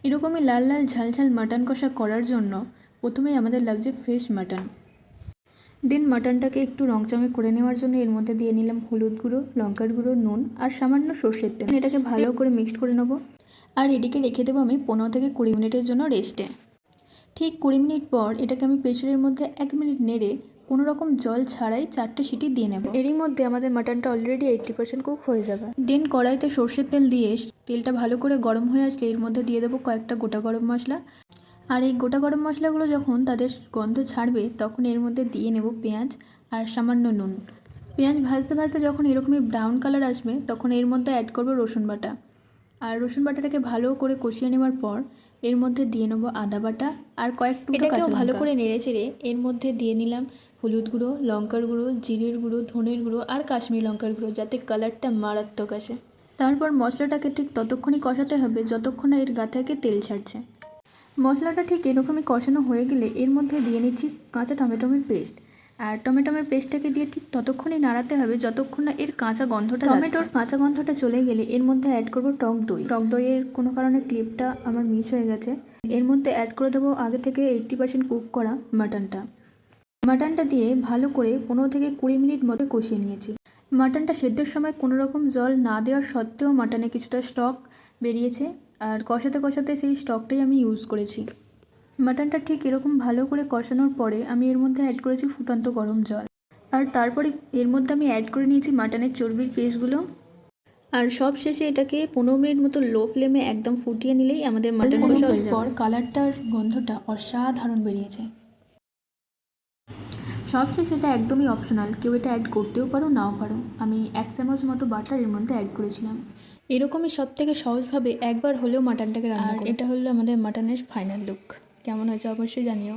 এরকমই লাল লাল ঝাল ঝাল মাটন কষা করার জন্য প্রথমেই আমাদের লাগছে ফ্রেশ মাটন। দেন মাটনটাকে একটু রংচঙে করে নেওয়ার জন্য এর মধ্যে দিয়ে নিলাম হলুদ গুঁড়ো, লঙ্কার গুঁড়ো, নুন আর সামান্য সর্ষের তেল। এটাকে ভালো করে মিক্সড করে নেবো। আর এদিকে রেখে দেবো আমি 15 থেকে 20 মিনিটের জন্য রেস্টে। ঠিক 20 মিনিট পর এটাকে আমি প্রেসারের মধ্যে 1 মিনিট নেড়ে কোনো রকম জল ছাড়াই 4টে সিটি দিয়ে নেব। এরই মধ্যে আমাদের মাটনটা অলরেডি 80% কুক হয়ে যাবে। দেন কড়াইতে সর্ষের তেল দিয়ে তেলটা ভালো করে গরম হয়ে আসলে এর মধ্যে দিয়ে দেবো কয়েকটা গোটা গরম মশলা। আর এই গোটা গরম মশলাগুলো যখন তাদের গন্ধ ছাড়বে তখন এর মধ্যে দিয়ে নেব পেঁয়াজ আর সামান্য নুন। পেঁয়াজ ভাজতে ভাজতে যখন এরকমই ব্রাউন কালার আসবে তখন এর মধ্যে অ্যাড করব রসুন বাটা। আর রসুন বাটাটাকে ভালো করে কষিয়ে নেওয়ার পর এর মধ্যে দিয়ে নেবো আদা বাটা আর কয়েকটু এটাকেও ভালো করে নেড়ে চেড়ে এর মধ্যে দিয়ে নিলাম হলুদ গুঁড়ো, লঙ্কার গুঁড়ো, জিরের গুঁড়ো, ধনের গুঁড়ো আর কাশ্মীরি লঙ্কার গুঁড়ো, যাতে কালারটা মারাত্মক আসে। তারপর মশলাটাকে ঠিক ততক্ষণই কষাতে হবে যতক্ষণ না এর গা থেকে তেল ছাড়ছে। মশলাটা ঠিক এরকমই কষানো হয়ে গেলে এর মধ্যে দিয়ে নিচ্ছি কাঁচা টমেটোমের পেস্ট। আর টমেটোমের পেস্টটাকে দিয়ে ঠিক ততক্ষণই নাড়াতে হবে যতক্ষণ না এর কাঁচা গন্ধটা টমেটোর কাঁচা গন্ধটা চলে গেলে এর মধ্যে অ্যাড করব টক দই। টক দইয়ের কোনো কারণে ক্লিপটা আমার মিস হয়ে গেছে। এর মধ্যে অ্যাড করে দেবো আগে থেকে 80% কুক করা মাটনটা দিয়ে ভালো করে 15 থেকে 20 মিনিট মতো কষিয়ে নিয়েছি। মাটনটা সেদ্ধের সময় কোনো রকম জল না দেওয়ার সত্ত্বেও মাটনে কিছুটা স্টক বেরিয়েছে, আর কষাতে কষাতে সেই স্টকটাই আমি ইউজ করেছি। মাটনটা ঠিক এরকম ভালো করে কষানোর পরে আমি এর মধ্যে অ্যাড করেছি ফুটন্ত গরম জল। আর তারপরে এর মধ্যে আমি অ্যাড করে নিয়েছি মাটনের চর্বির পিসগুলো। আর সব শেষে এটাকে 15 মিনিট মতো লো ফ্লেমে একদম ফুটিয়ে নিলেই আমাদের মাটন কষা হয়ে যাবে। পর কালারটার গন্ধটা অসাধারণ বেরিয়েছে। সবশেষে এটা একদমই অপশনাল, কেউ এটা অ্যাড করতেও পারো নাও পারো। আমি 1 চামচ মতো বাটার এর মধ্যে অ্যাড করেছিলাম। এরকমই সব থেকে সহজভাবে একবার হলেও মাটনটাকে রান্না করো। আর এটা হলো আমাদের মাটনের ফাইনাল লুক। কেমন হয়েছে অবশ্যই জানিও।